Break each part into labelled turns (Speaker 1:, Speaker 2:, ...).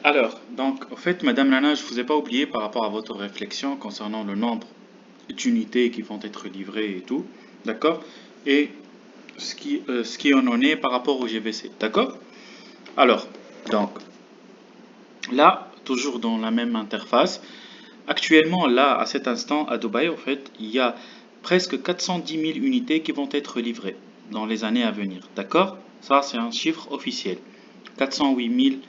Speaker 1: Alors, donc, en fait, Madame Lana, je ne vous ai pas oublié par rapport à votre réflexion concernant le nombre d'unités qui vont être livrées et tout, d'accord? Et ce qui en est par rapport au GVC, d'accord? Alors, donc, là, toujours dans la même interface, actuellement, là, à cet instant, à Dubaï, en fait, il y a presque 410 000 unités qui vont être livrées dans les années à venir, d'accord? Ça, c'est un chiffre officiel. 408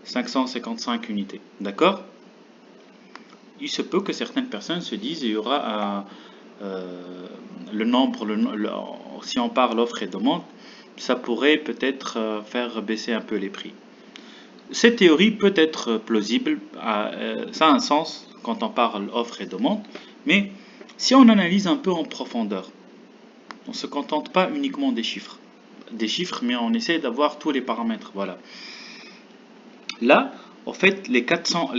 Speaker 1: 555 unités, d'accord? Il se peut que certaines personnes se disent il y aura le nombre, si on parle offre et demande, ça pourrait peut-être faire baisser un peu les prix. Cette théorie peut être plausible, ça a un sens quand on parle offre et demande, mais si on analyse un peu en profondeur, on ne se contente pas uniquement des chiffres, mais on essaie d'avoir tous les paramètres, voilà. Là, en fait, les 408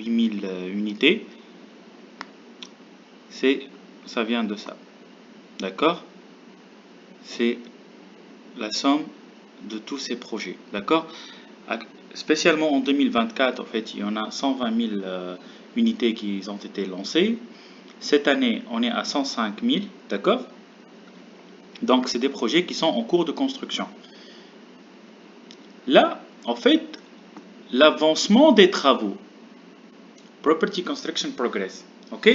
Speaker 1: 000 unités, ça vient de ça, d'accord? C'est la somme de tous ces projets, d'accord? Spécialement en 2024, en fait, il y en a 120 000 unités qui ont été lancées. Cette année, on est à 105 000, d'accord? Donc, c'est des projets qui sont en cours de construction. Là, en fait, l'avancement des travaux, Property Construction Progress, ok?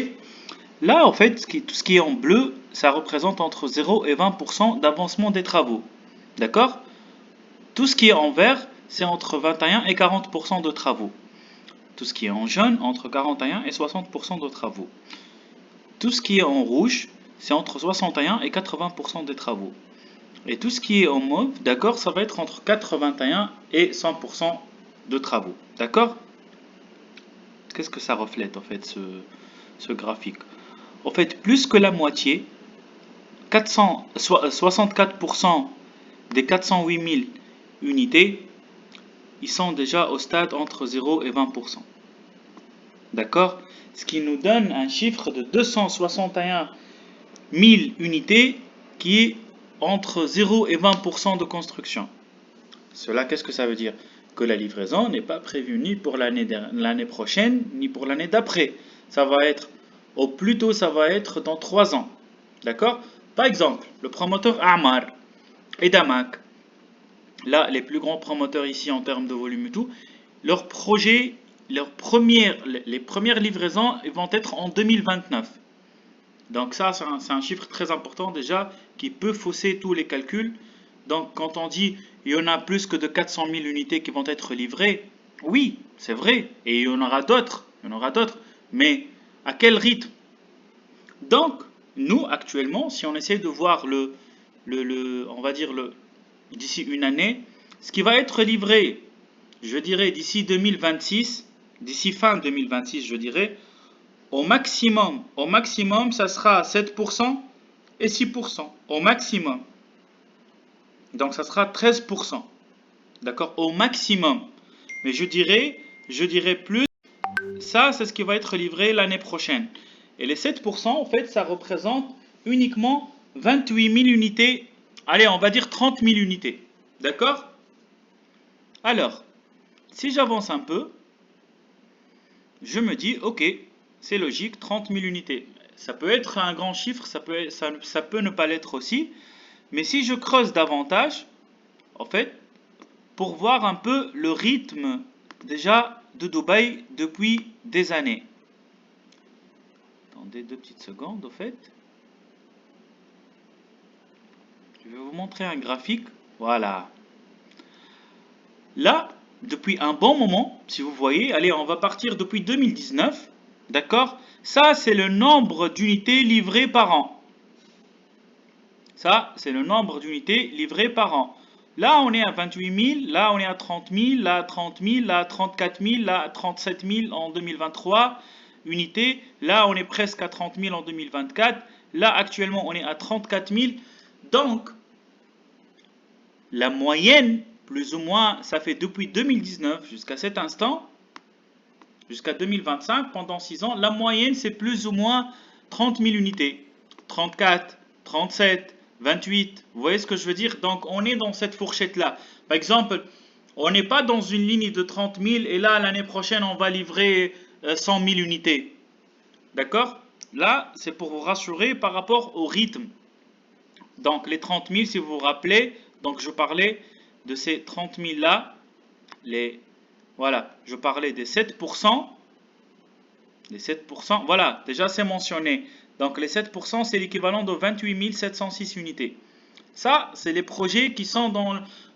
Speaker 1: Là, en fait, tout ce qui est en bleu, ça représente entre 0 et 20% d'avancement des travaux, d'accord? Tout ce qui est en vert, c'est entre 21 et 40% de travaux. Tout ce qui est en jaune, entre 41 et 60% de travaux. Tout ce qui est en rouge, c'est entre 61 et 80% des travaux. Et tout ce qui est en mauve, d'accord, ça va être entre 81 et 100% de travaux, d'accord? Qu'est-ce que ça reflète en fait ce graphique? En fait, plus que la moitié, 64% des 408 000 unités, ils sont déjà au stade entre 0 et 20%. D'accord? Ce qui nous donne un chiffre de 261 000 unités qui est entre 0 et 20% de construction. Cela, qu'est-ce que ça veut dire? Que la livraison n'est pas prévue ni pour l'année prochaine, ni pour l'année d'après. Ça va être, au plus tôt, ça va être dans 3 ans. D'accord? Par exemple, le promoteur Amar et Damak, là, les plus grands promoteurs ici en termes de volume et tout, leurs projets, les premières livraisons vont être en 2029. Donc ça, c'est un chiffre très important déjà qui peut fausser tous les calculs. Donc quand on dit il y en a plus que de 400 000 unités qui vont être livrées, oui, c'est vrai, et il y en aura d'autres, mais à quel rythme? Donc, nous, actuellement, si on essaie de voir on va dire d'ici une année, ce qui va être livré, je dirais d'ici 2026, d'ici fin 2026, je dirais, au maximum, ça sera 7% et 6%, au maximum. Donc, ça sera 13%, d'accord, au maximum. Mais je dirais plus, ça, c'est ce qui va être livré l'année prochaine. Et les 7%, en fait, ça représente uniquement 28 000 unités. Allez, on va dire 30 000 unités. D'accord? Alors, si j'avance un peu, je me dis, ok, c'est logique, 30 000 unités. Ça peut être un grand chiffre, ça peut ne pas l'être aussi. Mais si je creuse davantage, en fait, pour voir un peu le rythme déjà de Dubaï depuis des années. Attendez 2 petites secondes, au fait. Je vais vous montrer un graphique. Voilà. Là, depuis un bon moment, si vous voyez, allez, on va partir depuis 2019. D'accord? Ça, c'est le nombre d'unités livrées par an. Ça, c'est le nombre d'unités livrées par an. Là, on est à 28 000, là, on est à 30 000, là, à 30 000, là, à 34 000, là, à 37 000 en 2023 unités. Là, on est presque à 30 000 en 2024. Là, actuellement, on est à 34 000. Donc, la moyenne, plus ou moins, ça fait depuis 2019 jusqu'à cet instant, jusqu'à 2025, pendant 6 ans, la moyenne, c'est plus ou moins 30 000 unités. 34, 37, 28, vous voyez ce que je veux dire? Donc, on est dans cette fourchette-là. Par exemple, On n'est pas dans une ligne de 30 000 et là, l'année prochaine, on va livrer 100 000 unités. D'accord? Là, c'est pour vous rassurer par rapport au rythme. Donc, les 30 000, si vous vous rappelez, donc je parlais de ces 30 000 là, voilà, je parlais des 7%. Les 7%, voilà, déjà c'est mentionné. Donc les 7%, c'est l'équivalent de 28 706 unités. Ça, c'est les projets qui sont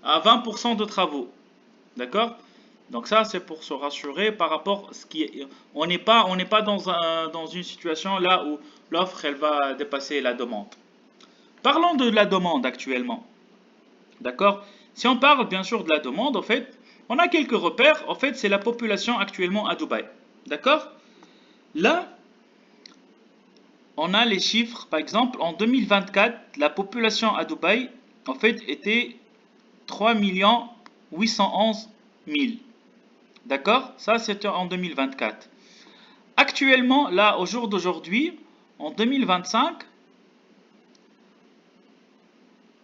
Speaker 1: à 20% de travaux. D'accord? Donc ça, c'est pour se rassurer par rapport à ce qui est... On n'est pas dans une situation là où l'offre, elle va dépasser la demande. Parlons de la demande actuellement. D'accord? Si on parle bien sûr de la demande, en fait, on a quelques repères. En fait, c'est la population actuellement à Dubaï. D'accord? Là, on a les chiffres. Par exemple, en 2024, la population à Dubaï, en fait, était 3 811 000. D'accord? Ça, c'était en 2024. Actuellement, là, au jour d'aujourd'hui, en 2025,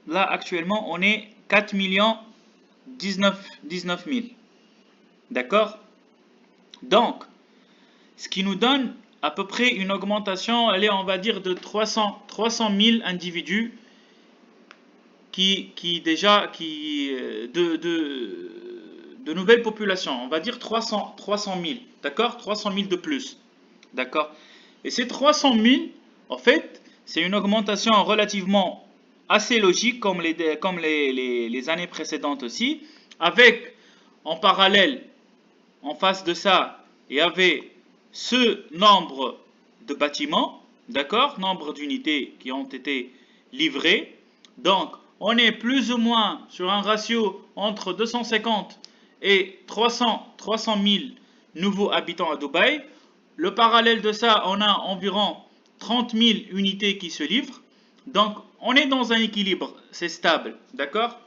Speaker 1: là, actuellement, on est 4 19 000. D'accord? Donc, ce qui nous donne à peu près une augmentation, allez, on va dire de 300 000 individus de nouvelles populations. On va dire 300 000, d'accord? 300 000 de plus, d'accord? Et ces 300 000, en fait, c'est une augmentation relativement assez logique comme les années précédentes aussi, avec en parallèle, en face de ça, il y avait ce nombre de bâtiments, d'accord, nombre d'unités qui ont été livrées. Donc, on est plus ou moins sur un ratio entre 250 et 300 000 nouveaux habitants à Dubaï. Le parallèle de ça, on a environ 30 000 unités qui se livrent. Donc, on est dans un équilibre, c'est stable, d'accord?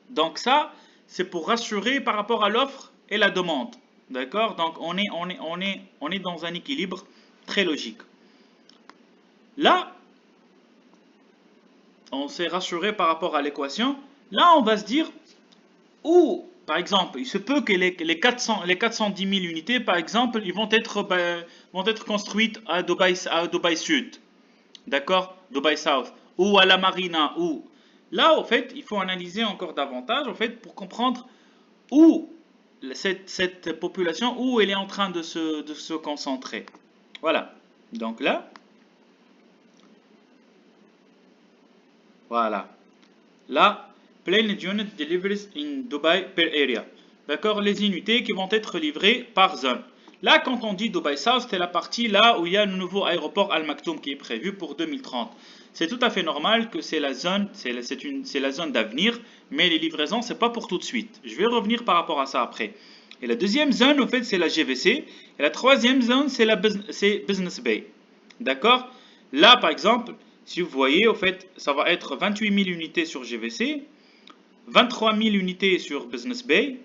Speaker 1: Donc ça, c'est pour rassurer par rapport à l'offre et la demande. D'accord? Donc on est dans un équilibre très logique. Là, on s'est rassuré par rapport à l'équation. Là, on va se dire, où, par exemple, il se peut que les 410 000 unités, par exemple, ils vont être construites à Dubaï Sud. D'accord? Dubaï South. Ou à la Marina. Ou... Là, en fait, il faut analyser encore davantage, en fait, pour comprendre où cette population, où elle est en train de se concentrer. Voilà. Donc là, voilà. Là, Planned Unit Deliveries in Dubai per area. D'accord? Les unités qui vont être livrées par zone. Là, quand on dit Dubai South, c'est la partie là où il y a le nouveau aéroport Al Maktoum qui est prévu pour 2030. C'est tout à fait normal que c'est la zone, c'est la zone d'avenir, mais les livraisons, c'est pas pour tout de suite. Je vais revenir par rapport à ça après. Et la deuxième zone, au fait, c'est la GVC. Et la troisième zone, c'est Business Bay. D'accord? Là, par exemple, si vous voyez, au fait, ça va être 28 000 unités sur GVC, 23 000 unités sur Business Bay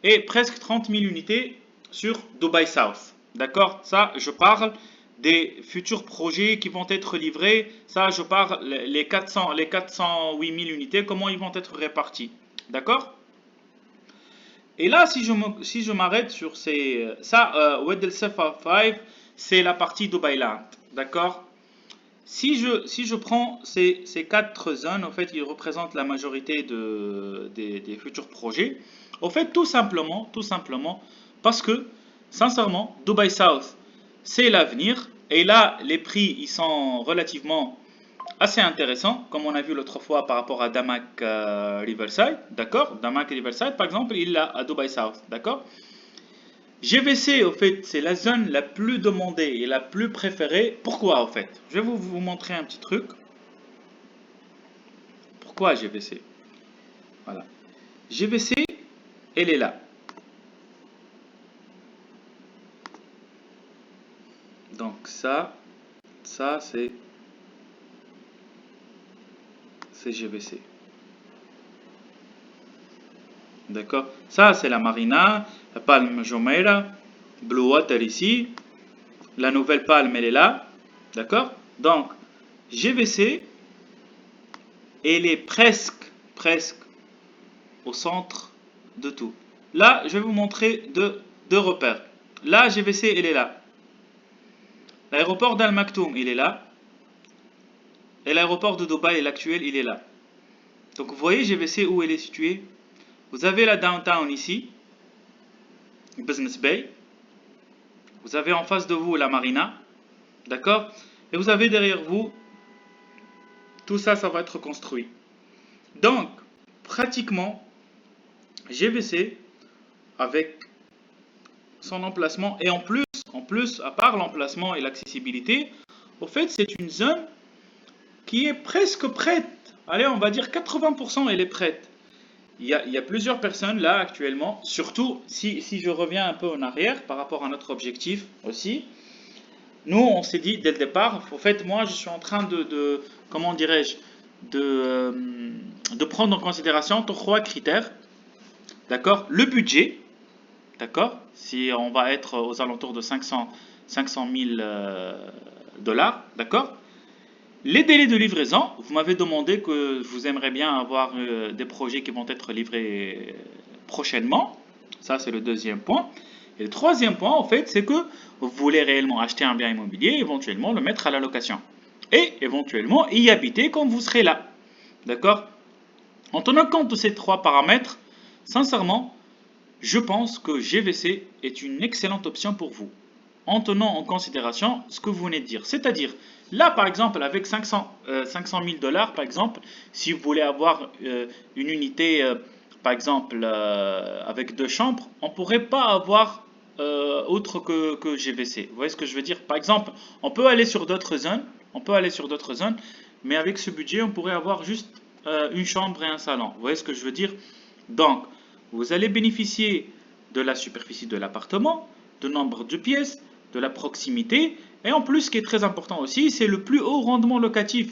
Speaker 1: et presque 30 000 unités sur Dubai South. D'accord? Ça, je parle des futurs projets qui vont être livrés. Ça, je parle les 408 000 unités, comment ils vont être répartis. D'accord? Et là, si je m'arrête sur ces... Ça, Wed El Sefa 5, c'est la partie Dubai Land. D'accord? Si je prends ces 4 zones, en fait, ils représentent la majorité des futurs projets. En fait, tout simplement, parce que, sincèrement, Dubai South, c'est l'avenir. Et là, les prix, ils sont relativement assez intéressants, comme on a vu l'autre fois par rapport à Damac Riverside. D'accord? Damac Riverside, par exemple, il est à Dubai South. D'accord? GVC, au fait, c'est la zone la plus demandée et la plus préférée. Pourquoi, au fait? Je vais vous montrer un petit truc. Pourquoi GVC? Voilà. GVC, elle est là. Donc ça c'est GVC. D'accord? Ça, c'est la Marina, la Palme Jumeirah, Blue Water ici. La nouvelle palme, elle est là. D'accord? Donc, GVC, elle est presque au centre de tout. Là, je vais vous montrer deux repères. Là, GVC, il est là. L'aéroport d'Al Maktoum, il est là. Et l'aéroport de Dubaï, l'actuel, il est là. Donc, vous voyez GVC où il est situé. Vous avez la downtown ici, Business Bay. Vous avez en face de vous la marina. D'accord? Et vous avez derrière vous, tout ça, ça va être construit. Donc, pratiquement, GVC, avec son emplacement, et en plus, à part l'emplacement et l'accessibilité, au fait, c'est une zone qui est presque prête. Allez, on va dire 80%, elle est prête. Il y a plusieurs personnes là actuellement, surtout si je reviens un peu en arrière par rapport à notre objectif aussi. Nous, on s'est dit dès le départ, au fait, moi, je suis en train comment dirais-je, de prendre en considération trois critères. D'accord? Le budget, d'accord? Si on va être aux alentours de 500 000 dollars, d'accord? Les délais de livraison, vous m'avez demandé que vous aimeriez bien avoir des projets qui vont être livrés prochainement. Ça, c'est le deuxième point. Et le troisième point, en fait, c'est que vous voulez réellement acheter un bien immobilier, éventuellement le mettre à la location. Et éventuellement y habiter quand vous serez là. D'accord? En tenant compte de ces trois paramètres, sincèrement, je pense que GVC est une excellente option pour vous, en tenant en considération ce que vous venez de dire. C'est-à-dire, là par exemple, avec 500 000 dollars, par exemple, si vous voulez avoir une unité, par exemple, avec deux chambres, on ne pourrait pas avoir autre que GVC. Vous voyez ce que je veux dire? Par exemple, on peut aller sur d'autres zones, mais avec ce budget, on pourrait avoir juste une chambre et un salon. Vous voyez ce que je veux dire? Donc, vous allez bénéficier de la superficie de l'appartement, du nombre de pièces, de la proximité, et en plus, ce qui est très important aussi, c'est le plus haut rendement locatif.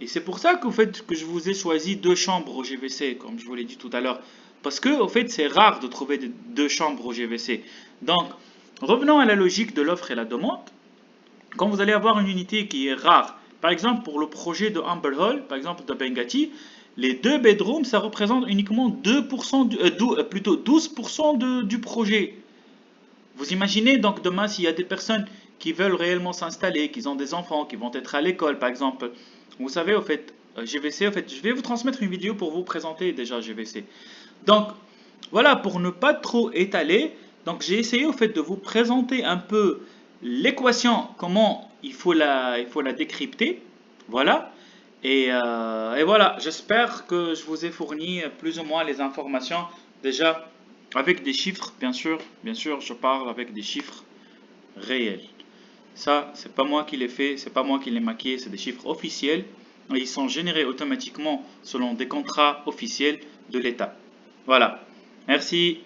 Speaker 1: Et c'est pour ça qu'au fait que je vous ai choisi deux chambres au GVC, comme je vous l'ai dit tout à l'heure. Parce que, au fait, c'est rare de trouver deux chambres au GVC. Donc, revenons à la logique de l'offre et la demande. Quand vous allez avoir une unité qui est rare, par exemple pour le projet de Humble Hall, par exemple de Bengati, les deux bedrooms, ça représente uniquement 2% plutôt 12% du projet. Vous imaginez donc demain s'il y a des personnes qui veulent réellement s'installer, qui ont des enfants, qui vont être à l'école par exemple. Vous savez au fait, GVC, au fait, je vais vous transmettre une vidéo pour vous présenter déjà GVC. Donc voilà, pour ne pas trop étaler, donc j'ai essayé au fait de vous présenter un peu l'équation, comment il faut la décrypter. Voilà. Et voilà, j'espère que je vous ai fourni plus ou moins les informations déjà avec des chiffres, bien sûr, je parle avec des chiffres réels. Ça, c'est pas moi qui l'ai fait, c'est pas moi qui l'ai maquillé, c'est des chiffres officiels et ils sont générés automatiquement selon des contrats officiels de l'État. Voilà. Merci.